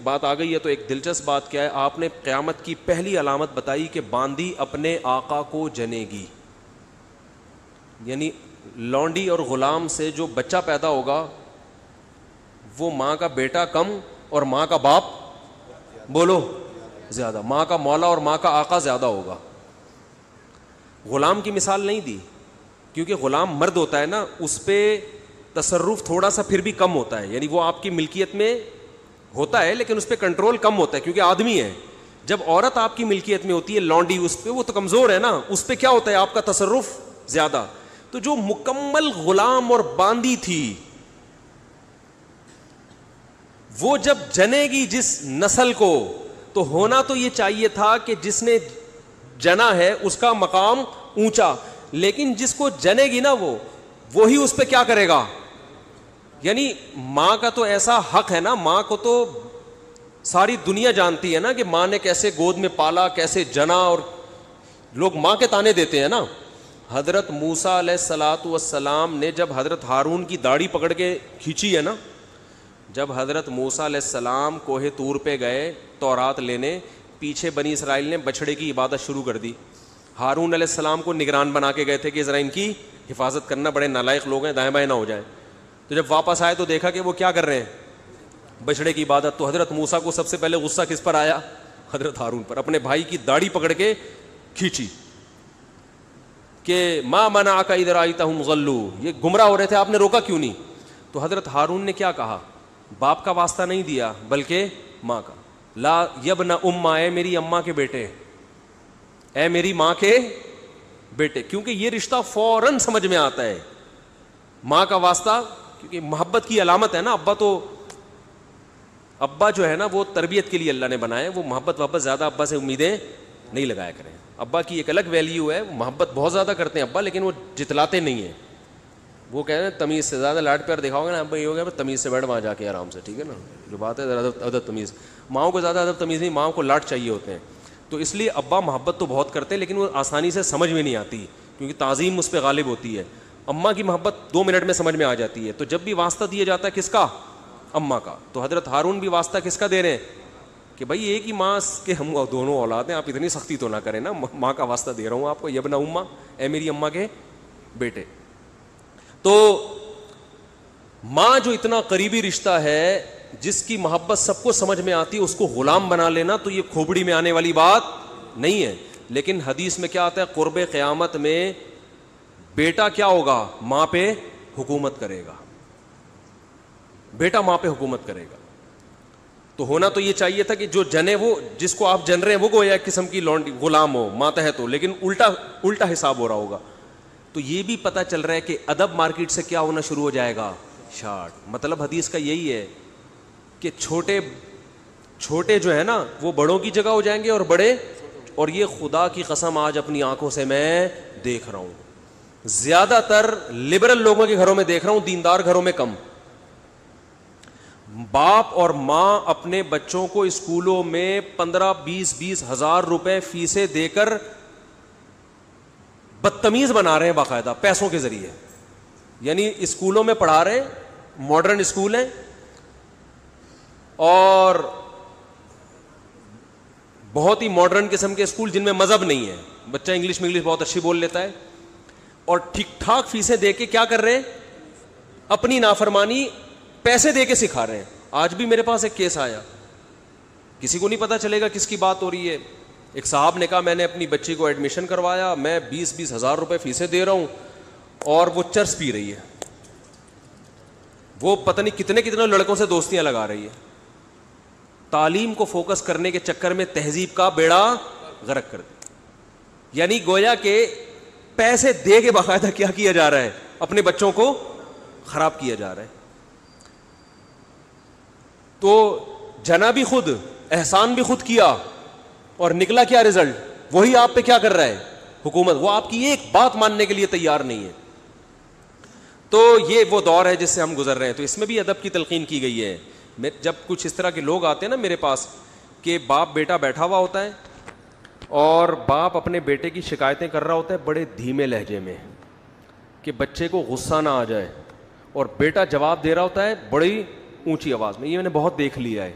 بات آ گئی ہے تو ایک دلچسپ بات کیا ہے, آپ نے قیامت کی پہلی علامت بتائی کہ باندی اپنے آقا کو جنے گی. یعنی لونڈی اور غلام سے جو بچہ پیدا ہوگا وہ ماں کا بیٹا کم اور ماں کا باپ بولو زیادہ, ماں کا مولا اور ماں کا آقا زیادہ ہوگا. غلام کی مثال نہیں دی کیونکہ غلام مرد ہوتا ہے نا, اس پہ تصرف تھوڑا سا پھر بھی کم ہوتا ہے, یعنی وہ آپ کی ملکیت میں ہوتا ہے لیکن اس پہ کنٹرول کم ہوتا ہے کیونکہ آدمی ہے. جب عورت آپ کی ملکیت میں ہوتی ہے لونڈی, اس پہ وہ تو کمزور ہے نا, اس پہ کیا ہوتا ہے آپ کا تصرف زیادہ. تو جو مکمل غلام اور باندی تھی وہ جب جنے گی جس نسل کو, تو ہونا تو یہ چاہیے تھا کہ جس نے جنا ہے اس کا مقام اونچا, لیکن جس کو جنے گی نا وہی اس پہ کیا کرے گا. یعنی ماں کا تو ایسا حق ہے نا, ماں کو تو ساری دنیا جانتی ہے نا کہ ماں نے کیسے گود میں پالا, کیسے جنا, اور لوگ ماں کے تانے دیتے ہیں نا. حضرت موسیٰ علیہ الصلاۃ والسلام نے جب حضرت ہارون کی داڑھی پکڑ کے کھینچی ہے نا, جب حضرت موسیٰ علیہ السلام کوہ طور پہ گئے تورات لینے, پیچھے بنی اسرائیل نے بچڑے کی عبادت شروع کر دی. ہارون علیہ السلام کو نگران بنا کے گئے تھے کہ ذرا ان کی حفاظت کرنا, بڑے نالائق لوگ ہیں, دائیں بائیں نہ ہو جائیں. تو جب واپس آئے تو دیکھا کہ وہ کیا کر رہے ہیں, بچڑے کی عبادت. تو حضرت موسیٰ کو سب سے پہلے غصہ کس پر آیا, حضرت ہارون پر. اپنے بھائی کی داڑھی پکڑ کے کھینچی کہ ما منعک اذ رأیتہم ضلوا, یہ گمراہ ہو رہے تھے, آپ نے روکا کیوں نہیں. تو حضرت ہارون نے کیا کہا, باپ کا واسطہ نہیں دیا بلکہ ماں کا. لا یبن اماں, اے میری اماں کے بیٹے, اے میری ماں کے بیٹے, کیونکہ یہ رشتہ فوراً سمجھ میں آتا ہے. ماں کا واسطہ کیونکہ محبت کی علامت ہے نا. ابا جو ہے نا وہ تربیت کے لیے اللہ نے بنائے, وہ محبت زیادہ ابا سے امیدیں نہیں لگایا کریں. ابا کی ایک الگ ویلیو ہے, محبت بہت زیادہ کرتے ہیں ابا, لیکن وہ جتلاتے نہیں ہیں. وہ کہہ رہے ہیں تمیز سے زیادہ لاڈ پیار دکھاؤ گے نا ابا, یہ ہو گیا تمیز سے بیٹھ وہاں جا کے آرام سے, ٹھیک ہے نا, جو بات ہے ادب تمیز. ماؤں کو زیادہ ادب تمیز نہیں, ماؤں کو لاڈ چاہیے ہوتے ہیں. تو اس لیے ابا محبت تو بہت کرتے ہیں لیکن وہ آسانی سے سمجھ میں نہیں آتی کیونکہ تعظیم اس پہ غالب ہوتی ہے. اماں کی محبت 2 منٹ میں سمجھ میں آ جاتی ہے. تو جب بھی واسطہ دیا جاتا ہے کس کا, اماں کا, تو حضرت ہارون بھی واسطہ کس کا دے رہے ہیں کہ بھائی ایک ہی ماں کے ہم دونوں اولاد ہیں, آپ اتنی سختی تو نہ کریں نا, ماں کا واسطہ دے رہا ہوں آپ کو, یبن اماں, اے میری اماں کے بیٹے. تو ماں جو اتنا قریبی رشتہ ہے, جس کی محبت سب کو سمجھ میں آتی ہے, اس کو غلام بنا لینا تو یہ کھوپڑی میں آنے والی بات نہیں ہے. لیکن حدیث میں کیا آتا ہے, قرب قیامت میں بیٹا کیا ہوگا, ماں پہ حکومت کرے گا, بیٹا ماں پہ حکومت کرے گا. تو ہونا تو یہ چاہیے تھا کہ جو جنے, وہ جس کو آپ جن رہے ہیں وہ گویا ایک قسم کی لونڈی غلام ہو, ماتحت ہو, لیکن الٹا حساب ہو رہا ہوگا. تو یہ بھی پتہ چل رہا ہے کہ ادب مارکیٹ سے کیا ہونا شروع ہو جائے گا, شارٹ. مطلب حدیث کا یہی ہے کہ چھوٹے جو ہے نا وہ بڑوں کی جگہ ہو جائیں گے اور بڑے, اور یہ خدا کی قسم آج اپنی آنکھوں سے میں دیکھ رہا ہوں, زیادہ تر لبرل لوگوں کے گھروں میں دیکھ رہا ہوں, دیندار گھروں میں کم. باپ اور ماں اپنے بچوں کو اسکولوں میں 15-20 ہزار روپے فیسیں دے کر بدتمیز بنا رہے ہیں باقاعدہ پیسوں کے ذریعے. یعنی اسکولوں میں پڑھا رہے ہیں, ماڈرن اسکول ہیں, اور بہت ہی ماڈرن قسم کے اسکول جن میں مذہب نہیں ہے, بچہ انگلش بہت اچھی بول لیتا ہے, اور ٹھیک ٹھاک فیسیں دے کے کیا کر رہے ہیں, اپنی نافرمانی پیسے دے کے سکھا رہے ہیں. آج بھی میرے پاس ایک کیس آیا, کسی کو نہیں پتا چلے گا کس کی بات ہو رہی ہے. ایک صاحب نے کہا میں نے اپنی بچی کو ایڈمیشن کروایا, میں 20 ہزار روپے فیسیں دے رہا ہوں, اور وہ چرس پی رہی ہے, وہ پتہ نہیں کتنے لڑکوں سے دوستیاں لگا رہی ہے. تعلیم کو فوکس کرنے کے چکر میں تہذیب کا بیڑا غرق کر دیا. یعنی گویا کہ پیسے دے کے باقاعدہ کیا کیا جا رہا ہے, اپنے بچوں کو خراب کیا جا رہا ہے. تو جنا بھی خود, احسان بھی خود کیا, اور نکلا کیا رزلٹ, وہی آپ پہ کیا کر رہا ہے حکومت, وہ آپ کی ایک بات ماننے کے لیے تیار نہیں ہے. تو یہ وہ دور ہے جس سے ہم گزر رہے ہیں. تو اس میں بھی ادب کی تلقین کی گئی ہے. جب کچھ اس طرح کے لوگ آتے ہیں نا میرے پاس, کہ باپ بیٹا بیٹھا ہوا ہوتا ہے اور باپ اپنے بیٹے کی شکایتیں کر رہا ہوتا ہے بڑے دھیمے لہجے میں کہ بچے کو غصہ نہ آ جائے, اور بیٹا جواب دے رہا ہوتا ہے بڑی اونچی آواز میں. یہ میں نے بہت دیکھ لیا ہے.